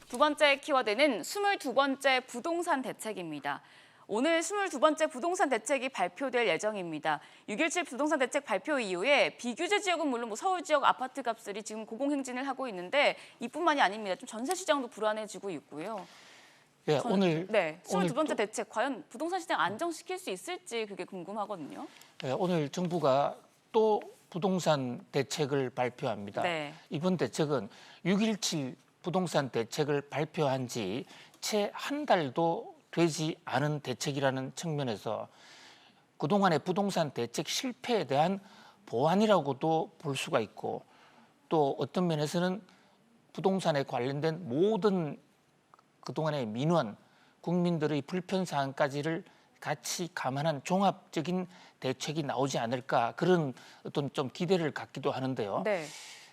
두 번째 키워드는 22번째 부동산 대책입니다. 오늘 22번째 부동산 대책이 발표될 예정입니다. 6.17 부동산 대책 발표 이후에 비규제 지역은 물론 서울 지역 아파트 값들이 지금 고공행진을 하고 있는데 이뿐만이 아닙니다. 좀 전세 시장도 불안해지고 있고요. 예, 오늘 22번째 대책 과연 부동산 시장 안정시킬 수 있을지 그게 궁금하거든요. 예, 오늘 정부가 또 부동산 대책을 발표합니다. 네. 이번 대책은 6.17 부동산 대책을 발표한 지 채 한 달도 되지 않은 대책이라는 측면에서 그동안의 부동산 대책 실패에 대한 보완이라고도 볼 수가 있고, 또 어떤 면에서는 부동산에 관련된 모든 그동안의 민원, 국민들의 불편사항까지를 같이 감안한 종합적인 대책이 나오지 않을까, 그런 어떤 좀 기대를 갖기도 하는데요. 네.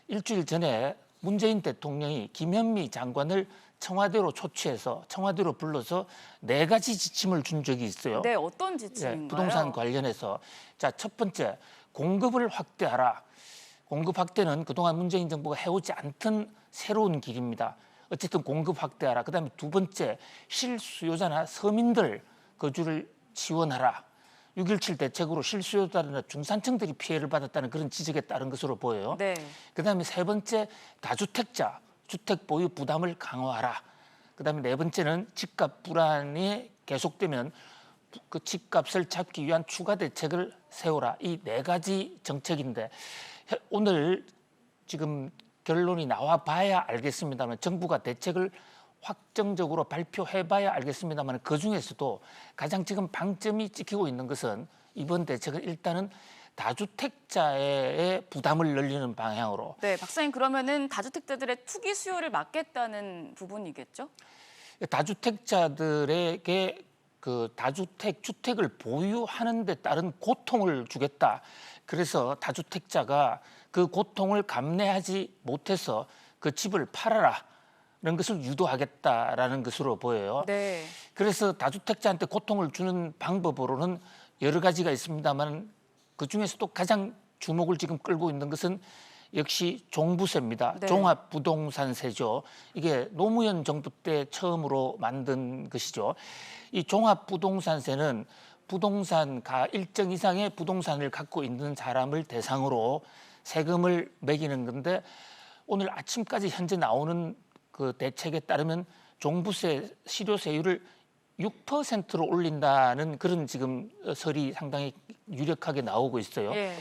일주일 전에 문재인 대통령이 김현미 장관을 청와대로 초취해서 청와대로 불러서 4가지 지침을 준 적이 있어요. 네, 어떤 지침인가요? 부동산 관련해서. 자, 첫 번째, 공급을 확대하라. 공급 확대는 그동안 문재인 정부가 해오지 않던 새로운 길입니다. 어쨌든 공급 확대하라. 그다음에 두 번째, 실수요자나 서민들 거주를 지원하라. 6.17 대책으로 실수요자나 중산층들이 피해를 받았다는 그런 지적에 따른 것으로 보여요. 네. 그다음에 세 번째, 다주택자 주택 보유 부담을 강화하라. 그다음에 네 번째는 집값 불안이 계속되면 그 집값을 잡기 위한 추가 대책을 세우라. 이 4가지 정책인데 오늘 지금 결론이 나와 봐야 알겠습니다만, 정부가 대책을 확정적으로 발표해봐야 알겠습니다만, 그중에서도 가장 지금 방점이 찍히고 있는 것은 이번 대책은 일단은 다주택자의 부담을 늘리는 방향으로. 네, 박사님, 그러면은 다주택자들의 투기 수요를 막겠다는 부분이겠죠? 다주택자들에게 그 다주택 주택을 보유하는 데 따른 고통을 주겠다. 그래서 다주택자가 그 고통을 감내하지 못해서 그 집을 팔아라. 이런 것을 유도하겠다라는 것으로 보여요. 네. 그래서 다주택자한테 고통을 주는 방법으로는 여러 가지가 있습니다만, 그중에서도 가장 주목을 지금 끌고 있는 것은 역시 종부세입니다. 네. 종합부동산세죠. 이게 노무현 정부 때 처음으로 만든 것이죠. 이 종합부동산세는 부동산가 일정 이상의 부동산을 갖고 있는 사람을 대상으로 세금을 매기는 건데, 오늘 아침까지 현재 나오는 그 대책에 따르면 종부세 실효세율을 6%로 올린다는 그런 지금 설이 상당히 유력하게 나오고 있어요. 예.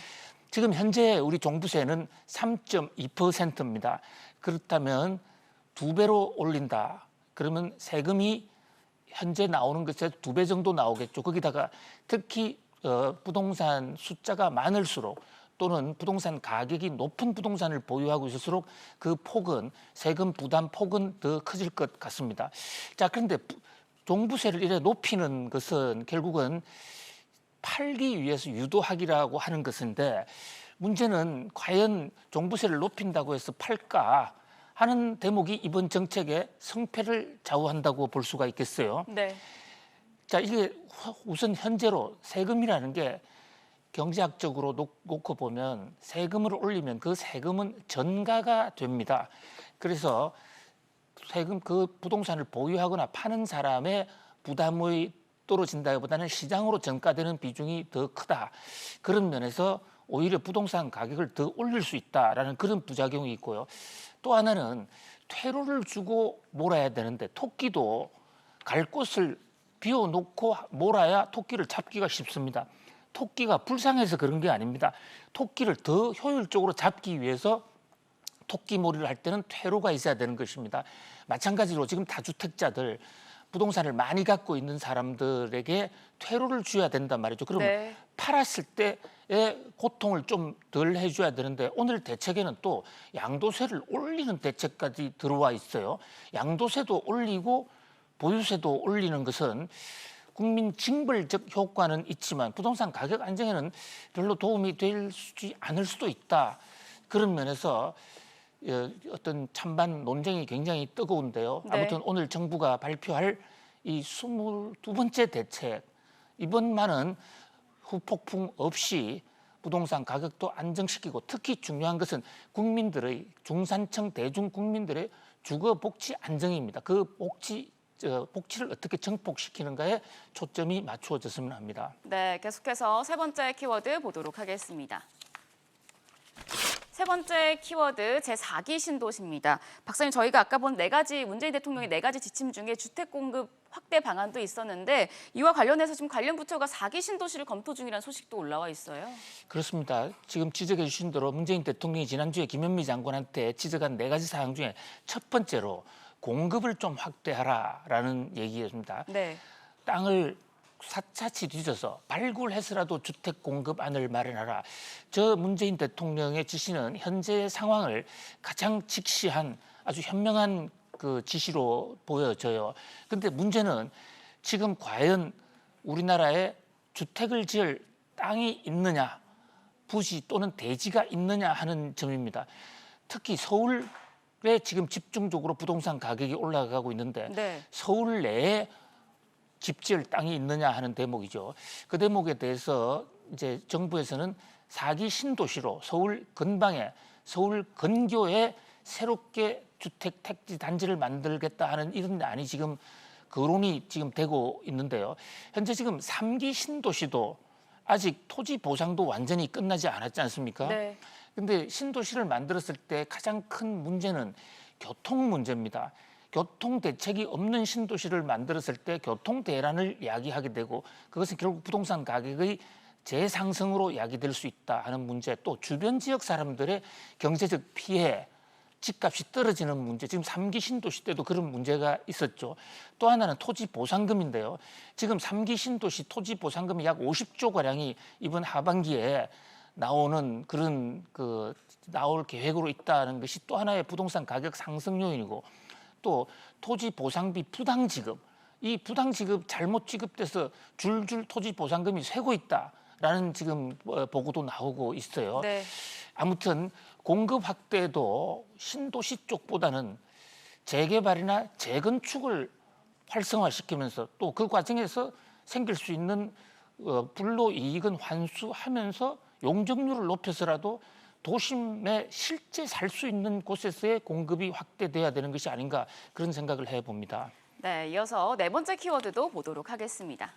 지금 현재 우리 종부세는 3.2%입니다. 그렇다면 2배로 올린다. 그러면 세금이 현재 나오는 것에 2배 정도 나오겠죠. 거기다가 특히 부동산 숫자가 많을수록, 또는 부동산 가격이 높은 부동산을 보유하고 있을수록 그 폭은, 세금 부담 폭은 더 커질 것 같습니다. 자, 그런데 종부세를 이래 높이는 것은 결국은 팔기 위해서 유도하기라고 하는 것인데, 문제는 과연 종부세를 높인다고 해서 팔까 하는 대목이 이번 정책의 성패를 좌우한다고 볼 수가 있겠어요. 네. 자, 이게 우선 현재로 세금이라는 게 경제학적으로 놓고 보면, 세금을 올리면 그 세금은 전가가 됩니다. 그래서 세금, 그 부동산을 보유하거나 파는 사람의 부담이 떨어진다기보다는 시장으로 전가되는 비중이 더 크다. 그런 면에서 오히려 부동산 가격을 더 올릴 수 있다라는 그런 부작용이 있고요. 또 하나는 퇴로를 주고 몰아야 되는데, 토끼도 갈 곳을 비워놓고 몰아야 토끼를 잡기가 쉽습니다. 토끼가 불쌍해서 그런 게 아닙니다. 토끼를 더 효율적으로 잡기 위해서 토끼몰이를 할 때는 퇴로가 있어야 되는 것입니다. 마찬가지로 지금 다주택자들, 부동산을 많이 갖고 있는 사람들에게 퇴로를 줘야 된단 말이죠. 그러면 네. 팔았을 때의 고통을 좀 덜 해줘야 되는데, 오늘 대책에는 또 양도세를 올리는 대책까지 들어와 있어요. 양도세도 올리고 보유세도 올리는 것은 국민 징벌적 효과는 있지만 부동산 가격 안정에는 별로 도움이 되지 않을 수도 있다. 그런 면에서 어떤 찬반 논쟁이 굉장히 뜨거운데요. 네. 아무튼 오늘 정부가 발표할 이 22번째 대책, 이번만은 후폭풍 없이 부동산 가격도 안정시키고, 특히 중요한 것은 국민들의, 중산층 대중 국민들의 주거 복지 안정입니다. 그 복지를 어떻게 정복시키는가에 초점이 맞추어졌으면 합니다. 네, 계속해서 세 번째 키워드 보도록 하겠습니다. 세 번째 키워드 제4기 신도시입니다. 박사님, 저희가 아까 본 문재인 대통령의 4가지 지침 중에 주택 공급 확대 방안도 있었는데 이와 관련해서 지금 관련 부처가 4기 신도시를 검토 중이라는 소식도 올라와 있어요. 그렇습니다. 지금 지적해 주신 대로 문재인 대통령이 지난주에 김현미 장관한테 지적한 4가지 사항 중에 첫 번째로 공급을 좀 확대하라라는 얘기였습니다. 네. 땅을 샅샅이 뒤져서 발굴해서라도 주택 공급안을 마련하라. 저 문재인 대통령의 지시는 현재 상황을 가장 직시한 아주 현명한 그 지시로 보여져요. 그런데 문제는 지금 과연 우리나라에 주택을 지을 땅이 있느냐, 부지 또는 대지가 있느냐 하는 점입니다. 특히 서울에 지금 집중적으로 부동산 가격이 올라가고 있는데 네. 서울 내에 집 지을 땅이 있느냐 하는 대목이죠. 그 대목에 대해서 이제 정부에서는 4기 신도시로 서울 근방에 서울 근교에 새롭게 주택 택지 단지를 만들겠다 하는 이런 안이 지금 거론이 지금 되고 있는데요. 현재 지금 3기 신도시도 아직 토지 보상도 완전히 끝나지 않았지 않습니까? 네. 근데 신도시를 만들었을 때 가장 큰 문제는 교통 문제입니다. 교통 대책이 없는 신도시를 만들었을 때 교통 대란을 야기하게 되고 그것은 결국 부동산 가격의 재상승으로 야기될 수 있다 하는 문제, 또 주변 지역 사람들의 경제적 피해, 집값이 떨어지는 문제, 지금 3기 신도시 때도 그런 문제가 있었죠. 또 하나는 토지 보상금인데요. 지금 3기 신도시 토지 보상금이 약 50조 가량이 이번 하반기에 나오는 그런 나올 계획으로 있다는 것이 또 하나의 부동산 가격 상승 요인이고, 또 토지 보상비 부당 지급, 이 부당 지급 잘못 지급돼서 줄줄 토지 보상금이 새고 있다라는 지금 보고도 나오고 있어요. 네. 아무튼 공급 확대도 신도시 쪽보다는 재개발이나 재건축을 활성화시키면서 또 그 과정에서 생길 수 있는 불로 이익은 환수하면서 용적률을 높여서라도 도심에 실제 살 수 있는 곳에서의 공급이 확대돼야 되는 것이 아닌가, 그런 생각을 해봅니다. 네, 이어서 네 번째 키워드도 보도록 하겠습니다.